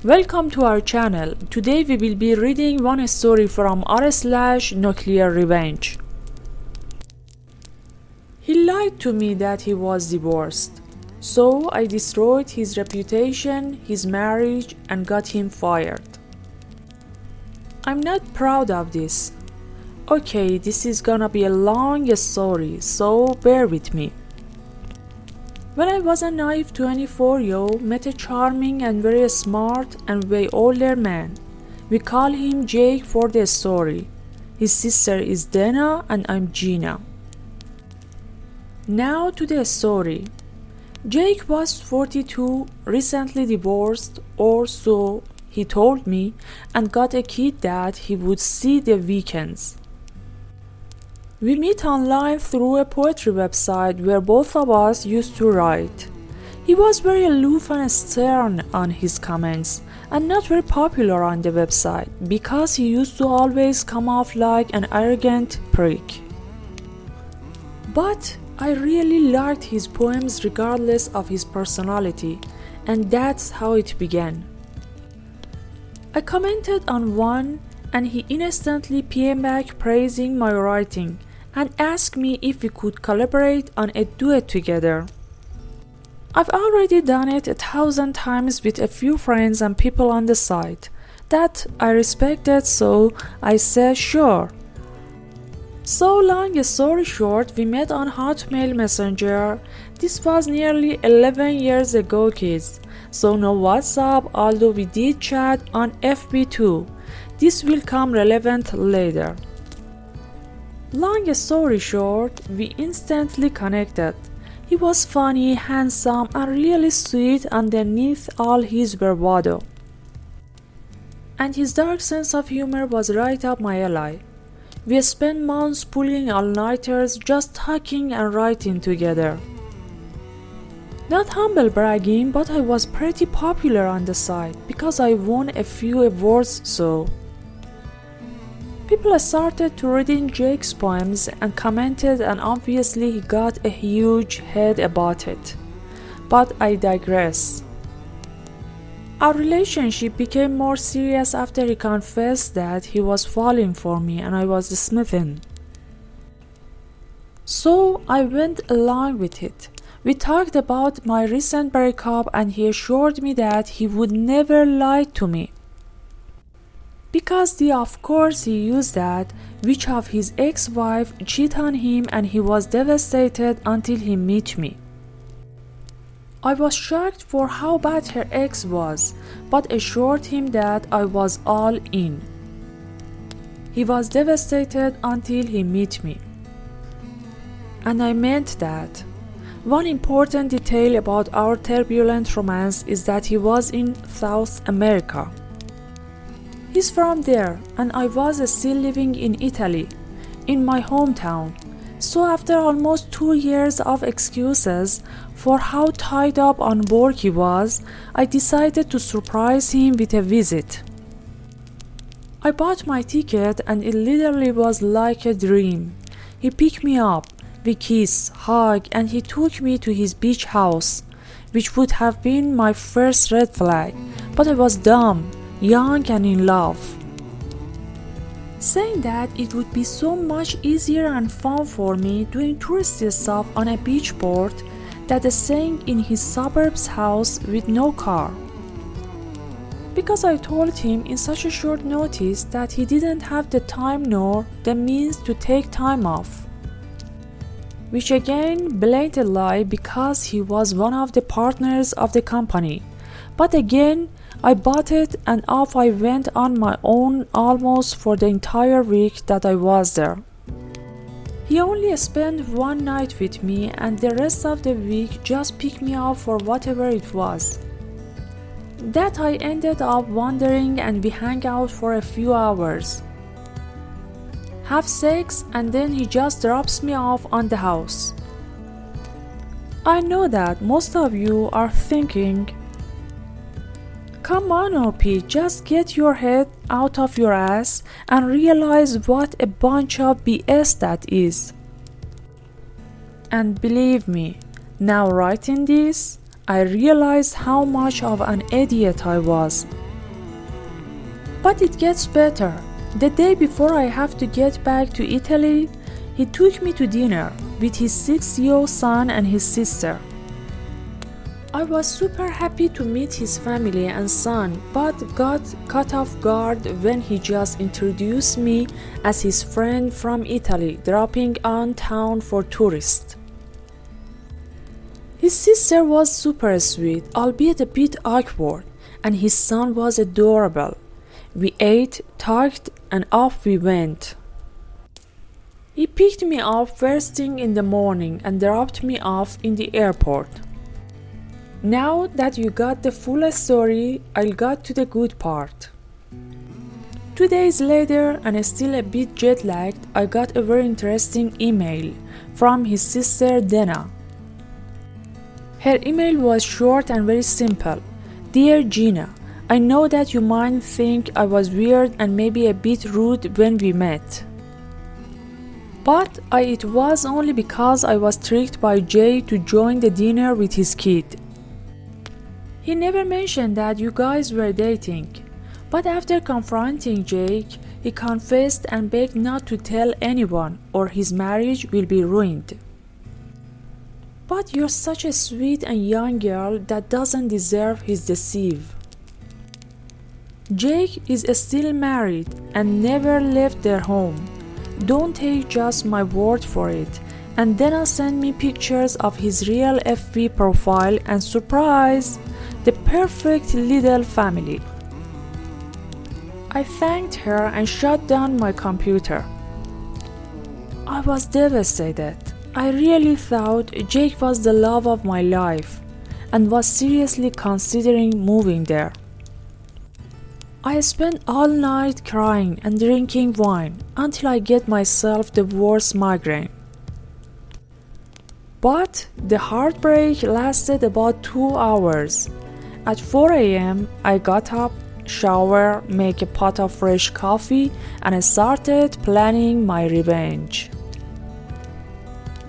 Welcome to our channel. Today we will be reading one story from r/Nuclear Revenge. He lied to me that he was divorced. So I destroyed his reputation, his marriage, and got him fired. I'm not proud of this. Okay, this is gonna be a long story, so bear with me. When I was a naive 24-year-old, met a charming and very smart and way older man. We call him Jake for the story. His sister is Dana and I'm Gina. Now to the story. Jake was 42, recently divorced, or so he told me, and got a kid that he would see the weekends. We meet online through a poetry website where both of us used to write. He was very aloof and stern on his comments and not very popular on the website because he used to always come off like an arrogant prick. But I really liked his poems regardless of his personality, and that's how it began. I commented on one and he instantly PM back praising my writing and asked me if we could collaborate on a duet together. I've already done it 1,000 times with a few friends and people on the site that I respected, so I said sure. So long story short, we met on Hotmail Messenger. This was nearly 11 years ago, kids, so no WhatsApp, although we did chat on FB too. This will come relevant later. Long story short, we instantly connected. He was funny, handsome, and really sweet underneath all his bravado. And his dark sense of humor was right up my alley. We spent months pulling all-nighters just talking and writing together. Not humble bragging, but I was pretty popular on the site because I won a few awards, so. People started to reading Jake's poems and commented, and obviously he got a huge head about it. But I digress. Our relationship became more serious after he confessed that he was falling for me and I was smitten. So I went along with it. We talked about my recent breakup and he assured me that he would never lie to me. Because of course he used that, which of his ex-wife cheated on him and he was devastated until he met me. I was shocked for how bad her ex was, but assured him that I was all in. He was devastated until he met me. And I meant that. One important detail about our turbulent romance is that he was in South America. He's from there, and I was still living in Italy, in my hometown. So after almost 2 years of excuses for how tied up on work he was, I decided to surprise him with a visit. I bought my ticket and it literally was like a dream. He picked me up, we kissed, hugged, and he took me to his beach house, which would have been my first red flag, but I was dumb, young and in love. Saying that it would be so much easier and fun for me doing touristy stuff on a beach board than staying in his suburbs house with no car. Because I told him in such a short notice that he didn't have the time nor the means to take time off. Which again, blatant lie because he was one of the partners of the company. But again, I bought it and off I went on my own almost for the entire week that I was there. He only spent one night with me and the rest of the week just picked me up for whatever it was. That I ended up wandering and we hung out for a few hours. Have sex and then he just drops me off on the house. I know that most of you are thinking, come on OP, just get your head out of your ass and realize what a bunch of BS that is. And believe me, now writing this, I realized how much of an idiot I was. But it gets better. The day before I have to get back to Italy, he took me to dinner with his 6-year-old son and his sister. I was super happy to meet his family and son, but got caught off guard when he just introduced me as his friend from Italy dropping on town for tourists. His sister was super sweet, albeit a bit awkward, and his son was adorable. We ate, talked, and off we went. He picked me up first thing in the morning and dropped me off in the airport. Now that you got the full story, I'll get to the good part. 2 days later, and still a bit jet-lagged, I got a very interesting email from his sister Dana. Her email was short and very simple. Dear Gina, I know that you might think I was weird and maybe a bit rude when we met. But it was only because I was tricked by Jay to join the dinner with his kid. He never mentioned that you guys were dating, but after confronting Jake, he confessed and begged not to tell anyone or his marriage will be ruined. But you're such a sweet and young girl that doesn't deserve his deceive. Jake is still married and never left their home. Don't take just my word for it. And then send me pictures of his real FB profile and surprise, the perfect little family. I thanked her and shut down my computer. I was devastated. I really thought Jake was the love of my life and was seriously considering moving there. I spent all night crying and drinking wine until I get myself the worst migraine. But the heartbreak lasted about 2 hours. At 4 a.m., I got up, showered, made a pot of fresh coffee, and I started planning my revenge.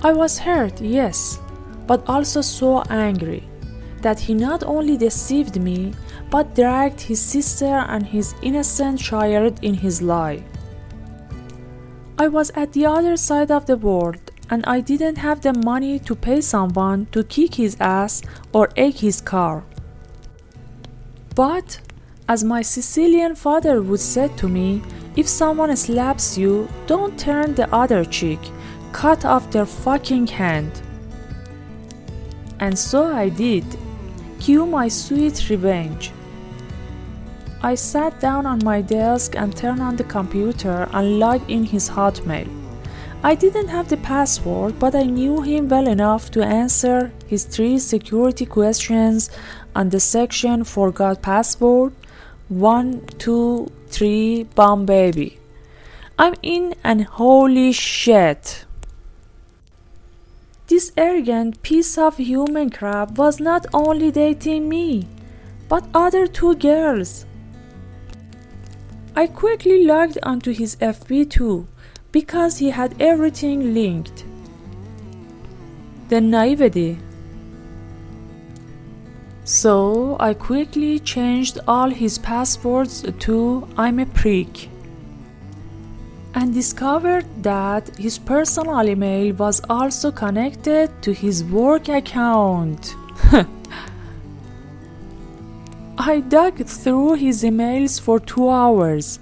I was hurt, yes, but also so angry that he not only deceived me, but dragged his sister and his innocent child in his lie. I was at the other side of the world, and I didn't have the money to pay someone to kick his ass or egg his car. But, as my Sicilian father would say to me, if someone slaps you, don't turn the other cheek, cut off their fucking hand. And so I did. Cue my sweet revenge. I sat down on my desk and turned on the computer and logged in his Hotmail. I didn't have the password, but I knew him well enough to answer his 3 security questions on the section Forgot Password, 1, 2, 3, bomb baby. I'm in and holy shit. This arrogant piece of human crap was not only dating me, but other 2 girls. I quickly logged onto his FB too, because he had everything linked. The naivety. So I quickly changed all his passwords to I'm a prick, and discovered that his personal email was also connected to his work account. I dug through his emails for 2 hours.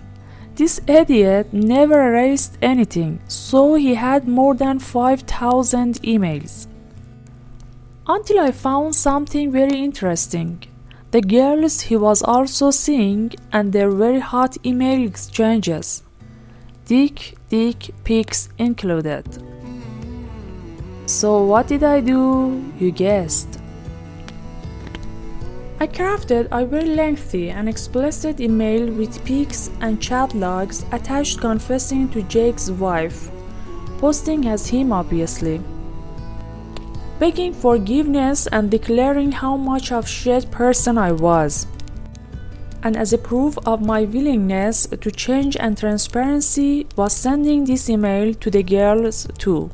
This idiot never erased anything, so he had more than 5,000 emails. Until I found something very interesting. The girls he was also seeing and their very hot email exchanges. Dick pics included. So what did I do? You guessed. I crafted a very lengthy and explicit email with pics and chat logs attached confessing to Jake's wife, posting as him obviously, begging forgiveness and declaring how much of shit person I was. And as a proof of my willingness to change and transparency, was sending this email to the girls too.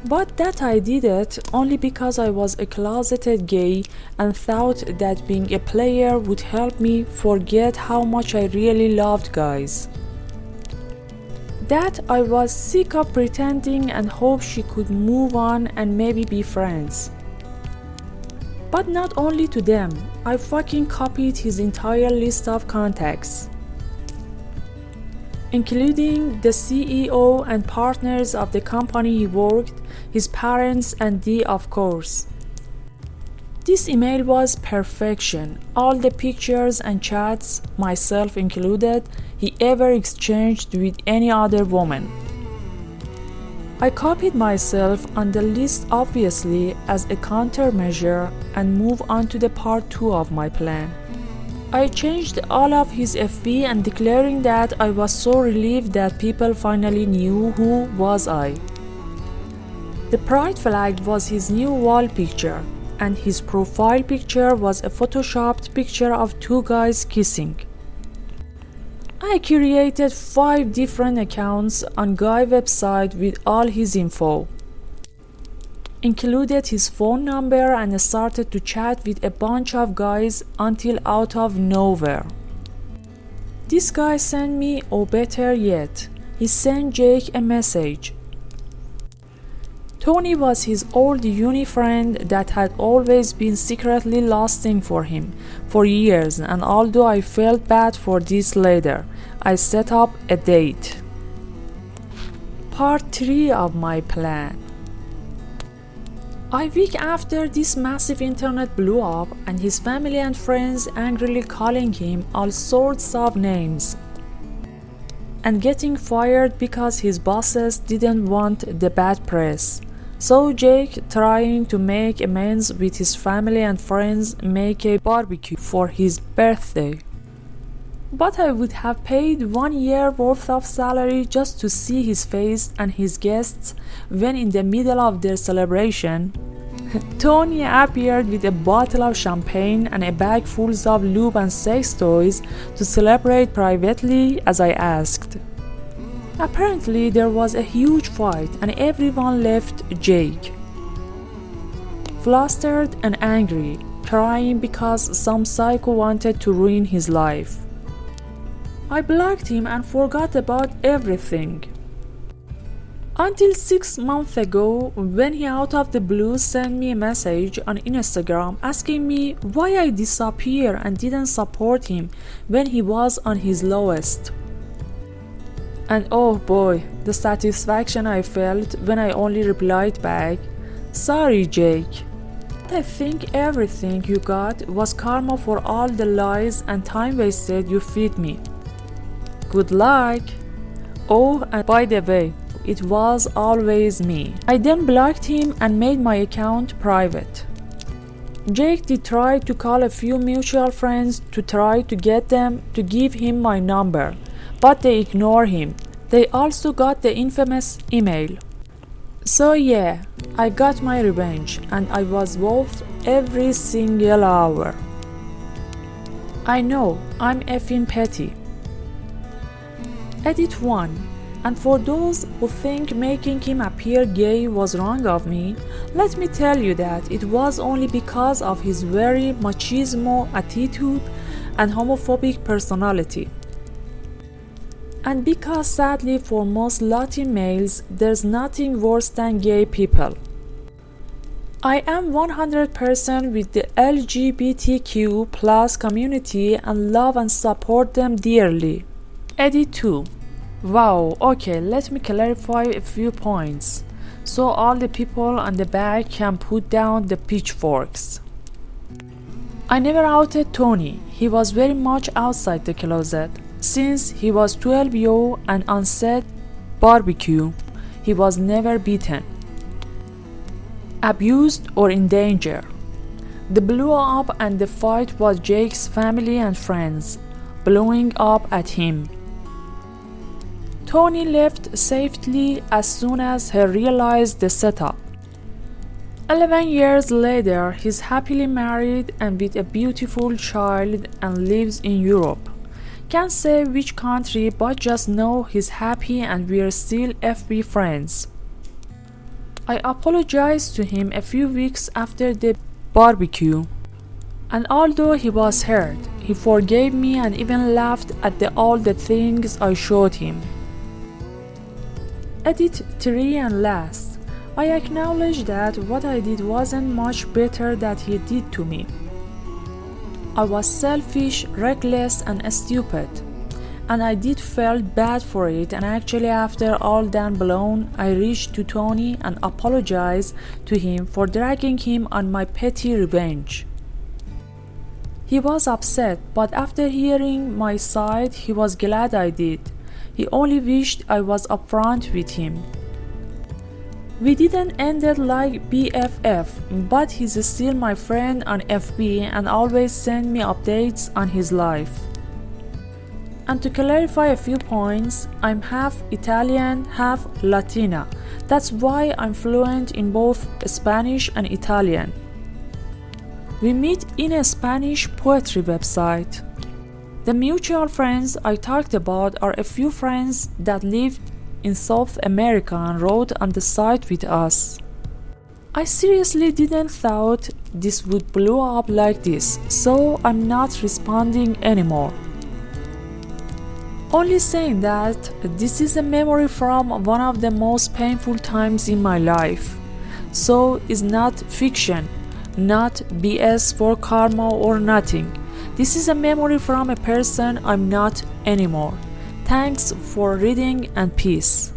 But that I did it only because I was a closeted gay and thought that being a player would help me forget how much I really loved guys. That I was sick of pretending and hoped she could move on and maybe be friends. But not only to them, I fucking copied his entire list of contacts, including the CEO and partners of the company he worked, his parents, and D, of course. This email was perfection. All the pictures and chats, myself included, he ever exchanged with any other woman. I copied myself on the list obviously as a countermeasure and moved on to the part 2 of my plan. I changed all of his FB and declaring that I was so relieved that people finally knew who was I. The pride flag was his new wall picture, and his profile picture was a photoshopped picture of two guys kissing. I created 5 different accounts on Guy website with all his info, included his phone number, and started to chat with a bunch of guys until out of nowhere this guy sent me, or better yet, he sent Jake a message. Tony was his old uni friend that had always been secretly lusting for him for years, and although I felt bad for this later, I set up a date. Part 3 of my plan. A week after this massive internet blew up and his family and friends angrily calling him all sorts of names and getting fired because his bosses didn't want the bad press. So Jake, trying to make amends with his family and friends, make a barbecue for his birthday. But I would have paid 1 year worth of salary just to see his face and his guests when in the middle of their celebration, Tony appeared with a bottle of champagne and a bag full of lube and sex toys to celebrate privately as I asked. Apparently there was a huge fight and everyone left Jake, flustered and angry, crying because some psycho wanted to ruin his life. I blocked him and forgot about everything. Until 6 months ago, when he out of the blue sent me a message on Instagram asking me why I disappeared and didn't support him when he was on his lowest. And oh boy, the satisfaction I felt when I only replied back, "Sorry, Jake. I think everything you got was karma for all the lies and time wasted you feed me. Good luck." Oh, and by the way, it was always me. I then blocked him and made my account private. Jake did try to call a few mutual friends to try to get them to give him my number, but they ignored him. They also got the infamous email. So yeah, I got my revenge and I was wolfed every single hour. I know, I'm effing petty. Edit 1. And for those who think making him appear gay was wrong of me, let me tell you that it was only because of his very machismo attitude and homophobic personality. And because sadly for most Latin males, there's nothing worse than gay people. I am 100% with the LGBTQ plus community and love and support them dearly. Edit 2. Wow, okay, let me clarify a few points so all the people on the back can put down the pitchforks. I never outed Tony. He was very much outside the closet. Since he was 12 years old and on said barbecue, he was never beaten, abused or in danger. The blow up and the fight was Jake's family and friends blowing up at him. Tony left safely as soon as he realized the setup. 11 years later, he's happily married and with a beautiful child and lives in Europe. Can't say which country, but just know he's happy and we're still FB friends. I apologized to him a few weeks after the barbecue, and although he was hurt, he forgave me and even laughed at all the things I showed him. Edit 3 and last. I acknowledge that what I did wasn't much better than he did to me. I was selfish, reckless, and stupid, and I did felt bad for it, and actually after all done blown, I reached to Tony and apologized to him for dragging him on my petty revenge. He was upset, but after hearing my side, he was glad I did. He only wished I was upfront with him. We didn't end it like BFF, but he's still my friend on FB and always send me updates on his life. And to clarify a few points, I'm half Italian, half Latina. That's why I'm fluent in both Spanish and Italian. We meet in a Spanish poetry website. The mutual friends I talked about are a few friends that lived in South America and wrote on the site with us. I seriously didn't thought this would blow up like this, so I'm not responding anymore. Only saying that this is a memory from one of the most painful times in my life. So it's not fiction, not BS for karma or nothing. This is a memory from a person I'm not anymore. Thanks for reading and peace.